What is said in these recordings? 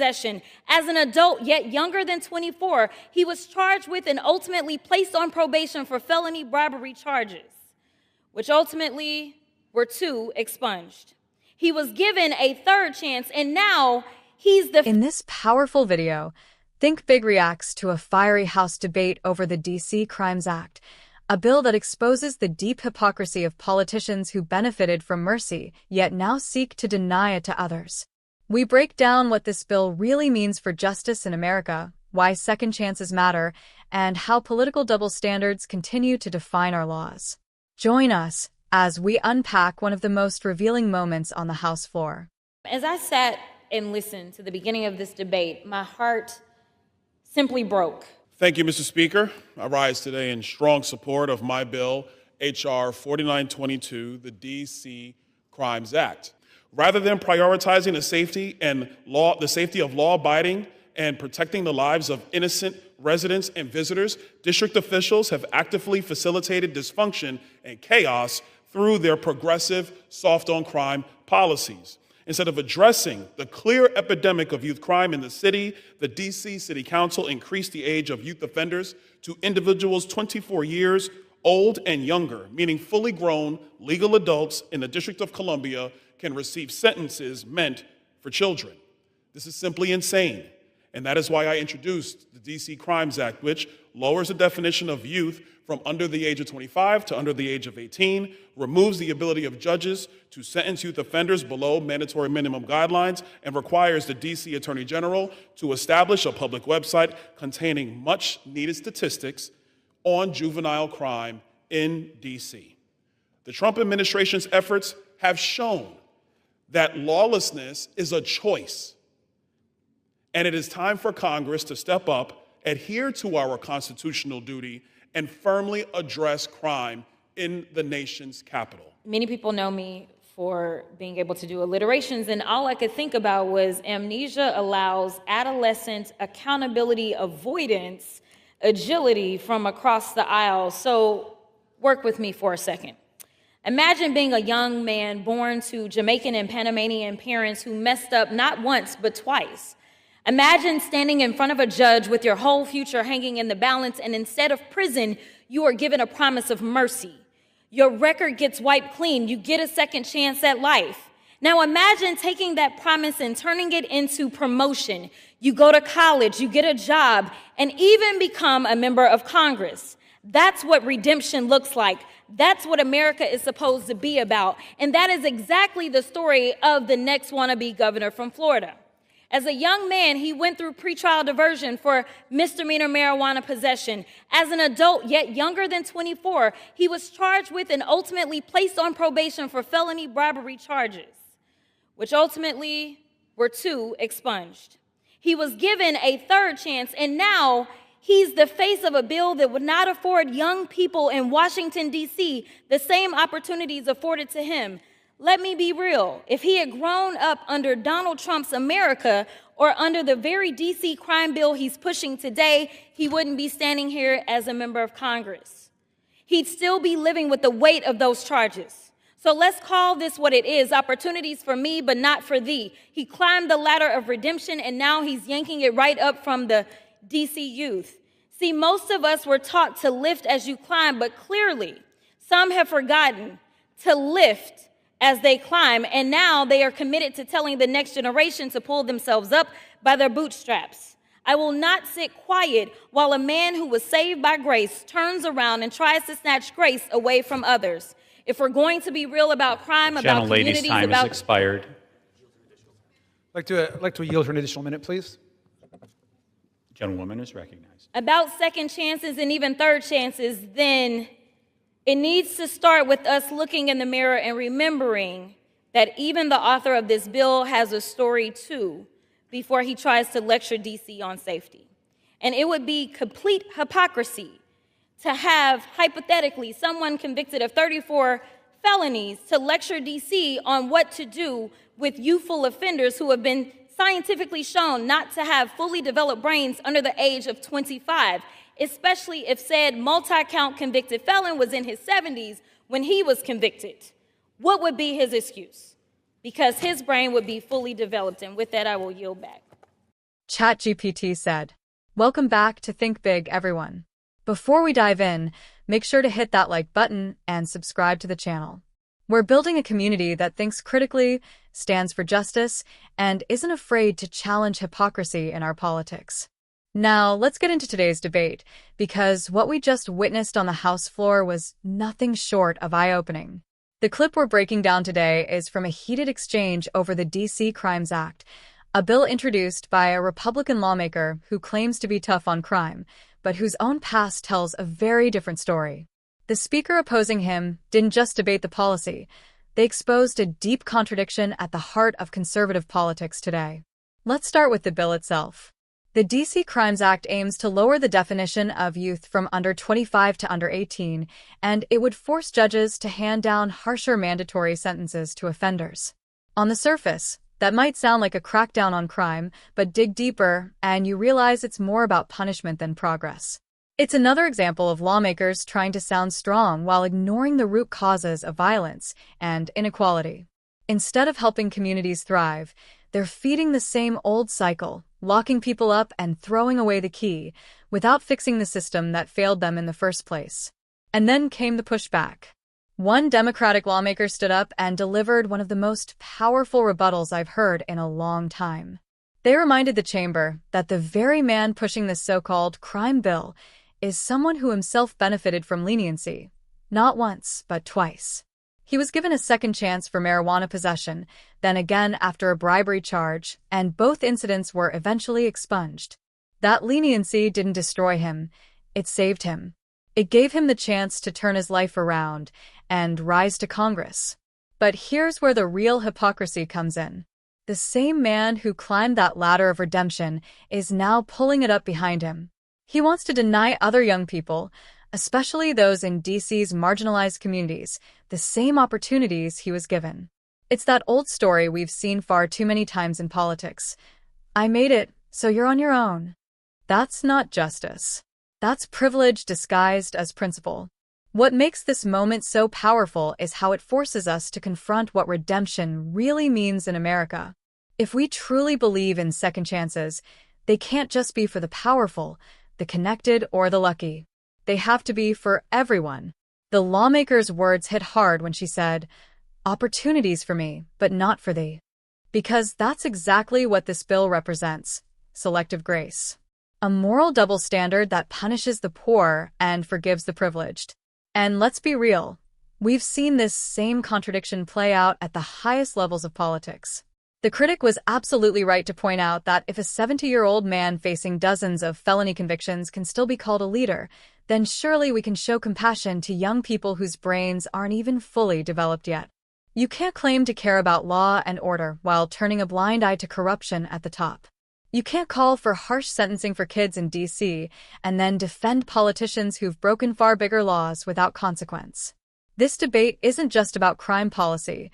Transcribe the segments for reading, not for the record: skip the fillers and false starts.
possession. As an adult, yet younger than 24, he was charged with and ultimately placed on probation for felony bribery charges, which ultimately were 2 expunged. He was given a 3rd chance, and now he's the... In this powerful video, Think Big reacts to a fiery House debate over the D.C. Crimes Act, a bill that exposes the deep hypocrisy of politicians who benefited from mercy, yet now seek to deny it to others. We break down what this bill really means for justice in America, why second chances matter, and how political double standards continue to define our laws. Join us as we unpack one of the most revealing moments on the House floor. As I sat and listened to the beginning of this debate, my heart simply broke. Thank you, Mr. Speaker. I rise today in strong support of my bill, H.R. 4922, the D.C. Crimes Act. Rather than prioritizing the safety of law-abiding and protecting the lives of innocent residents and visitors, district officials have actively facilitated dysfunction and chaos through their progressive soft-on-crime policies. Instead of addressing the clear epidemic of youth crime in the city, the D.C. City Council increased the age of youth offenders to individuals 24 years old and younger, meaning fully grown legal adults in the District of Columbia can receive sentences meant for children. This is simply insane, and that is why I introduced the D.C. Crimes Act, which lowers the definition of youth from under the age of 25 to under the age of 18, removes the ability of judges to sentence youth offenders below mandatory minimum guidelines, and requires the D.C. Attorney General to establish a public website containing much-needed statistics on juvenile crime in D.C. The Trump administration's efforts have shown that lawlessness is a choice, and it is time for Congress to step up, adhere to our constitutional duty, and firmly address crime in the nation's capital. Many people know me for being able to do alliterations, and all I could think about was amnesia allows adolescent accountability avoidance agility from across the aisle. So work with me for a second. Imagine being a young man born to Jamaican and Panamanian parents who messed up not once but twice. Imagine standing in front of a judge with your whole future hanging in the balance, and instead of prison, you are given a promise of mercy. Your record gets wiped clean. You get a second chance at life. Now imagine taking that promise and turning it into promotion. You go to college, you get a job, and even become a member of Congress. That's what redemption looks like. That's what America is supposed to be about. And that is exactly the story of the next wannabe governor from Florida. As a young man, he went through pretrial diversion for misdemeanor marijuana possession. As an adult, yet younger than 24, he was charged with and ultimately placed on probation for felony bribery charges, which ultimately were 2 expunged. He was given a 3rd chance, and now he's the face of a bill that would not afford young people in Washington, D.C. the same opportunities afforded to him. Let me be real. If he had grown up under Donald Trump's America or under the very D.C. crime bill he's pushing today, he wouldn't be standing here as a member of Congress. He'd still be living with the weight of those charges. So let's call this what it is, opportunities for me, but not for thee. He climbed the ladder of redemption, and now he's yanking it right up from the D.C. youth. See, most of us were taught to lift as you climb, but clearly some have forgotten to lift as they climb, and now they are committed to telling the next generation to pull themselves up by their bootstraps. I will not sit quiet while a man who was saved by grace turns around and tries to snatch grace away from others. If we're going to be real about crime, about communities, time about... has expired. I'd like to yield for an additional minute, please. Gentlewoman is recognized. About second chances and even 3rd chances, then it needs to start with us looking in the mirror and remembering that even the author of this bill has a story too before he tries to lecture D.C. on safety. And it would be complete hypocrisy to have, hypothetically, someone convicted of 34 felonies to lecture D.C. on what to do with youthful offenders who have been scientifically shown not to have fully developed brains under the age of 25, especially if said multi-count convicted felon was in his 70s when he was convicted. What would be his excuse? Because his brain would be fully developed, and with that, I will yield back. ChatGPT said. Welcome back to Think Big, everyone. Before we dive in, make sure to hit that like button and subscribe to the channel. We're building a community that thinks critically, stands for justice, and isn't afraid to challenge hypocrisy in our politics. Now, let's get into today's debate, because what we just witnessed on the House floor was nothing short of eye-opening. The clip we're breaking down today is from a heated exchange over the D.C. Crimes Act, a bill introduced by a Republican lawmaker who claims to be tough on crime, but whose own past tells a very different story. The speaker opposing him didn't just debate the policy, they exposed a deep contradiction at the heart of conservative politics today. Let's start with the bill itself. The D.C. Crimes Act aims to lower the definition of youth from under 25 to under 18, and it would force judges to hand down harsher mandatory sentences to offenders. On the surface, that might sound like a crackdown on crime, but dig deeper, and you realize it's more about punishment than progress. It's another example of lawmakers trying to sound strong while ignoring the root causes of violence and inequality. Instead of helping communities thrive, they're feeding the same old cycle, locking people up and throwing away the key, without fixing the system that failed them in the first place. And then came the pushback. One Democratic lawmaker stood up and delivered one of the most powerful rebuttals I've heard in a long time. They reminded the chamber that the very man pushing this so-called crime bill is someone who himself benefited from leniency, not once, but twice. He was given a second chance for marijuana possession, then again after a bribery charge, and both incidents were eventually expunged. That leniency didn't destroy him, it saved him. It gave him the chance to turn his life around and rise to Congress. But here's where the real hypocrisy comes in. The same man who climbed that ladder of redemption is now pulling it up behind him. He wants to deny other young people, especially those in DC's marginalized communities, the same opportunities he was given. It's that old story we've seen far too many times in politics. I made it, so you're on your own. That's not justice. That's privilege disguised as principle. What makes this moment so powerful is how it forces us to confront what redemption really means in America. If we truly believe in second chances, they can't just be for the powerful, the connected, or the lucky. They have to be for everyone. The lawmaker's words hit hard when she said, "Opportunities for me, but not for thee." Because that's exactly what this bill represents, selective grace. A moral double standard that punishes the poor and forgives the privileged. And let's be real, we've seen this same contradiction play out at the highest levels of politics. The critic was absolutely right to point out that if a 70-year-old man facing dozens of felony convictions can still be called a leader, then surely we can show compassion to young people whose brains aren't even fully developed yet. You can't claim to care about law and order while turning a blind eye to corruption at the top. You can't call for harsh sentencing for kids in D.C. and then defend politicians who've broken far bigger laws without consequence. This debate isn't just about crime policy.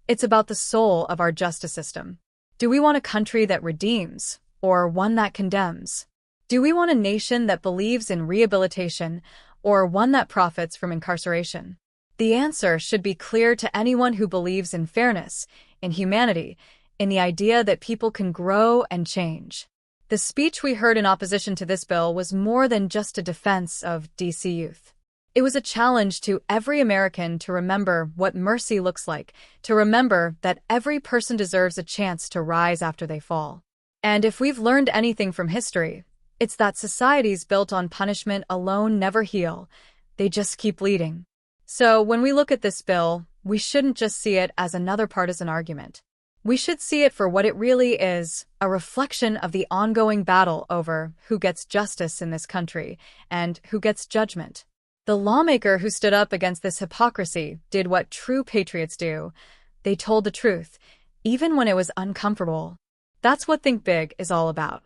It's about the soul of our justice system. Do we want a country that redeems, or one that condemns? Do we want a nation that believes in rehabilitation, or one that profits from incarceration? The answer should be clear to anyone who believes in fairness, in humanity, in the idea that people can grow and change. The speech we heard in opposition to this bill was more than just a defense of DC youth. It was a challenge to every American to remember what mercy looks like, to remember that every person deserves a chance to rise after they fall. And if we've learned anything from history, it's that societies built on punishment alone never heal. They just keep bleeding. So when we look at this bill, we shouldn't just see it as another partisan argument. We should see it for what it really is, a reflection of the ongoing battle over who gets justice in this country and who gets judgment. The lawmaker who stood up against this hypocrisy did what true patriots do. They told the truth, even when it was uncomfortable. That's what Think Big is all about.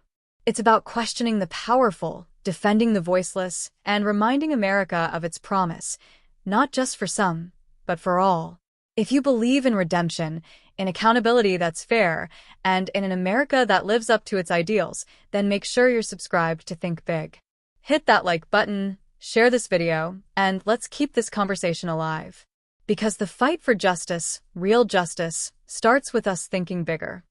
It's about questioning the powerful, defending the voiceless, and reminding America of its promise, not just for some, but for all. If you believe in redemption, in accountability that's fair, and in an America that lives up to its ideals, then make sure you're subscribed to Think Big. Hit that like button, share this video, and let's keep this conversation alive. Because the fight for justice, real justice, starts with us thinking bigger.